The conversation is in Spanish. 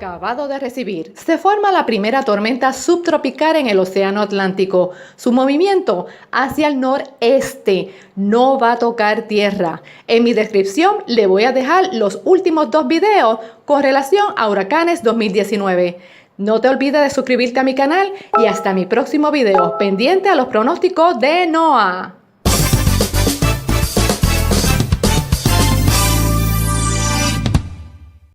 Acabado de recibir. Se forma la primera tormenta subtropical en el Océano Atlántico. Su movimiento hacia el noreste no va a tocar tierra. En mi descripción le voy a dejar los últimos 2 videos con relación a huracanes 2019. No te olvides de suscribirte a mi canal y hasta mi próximo video, pendiente a los pronósticos de NOAA.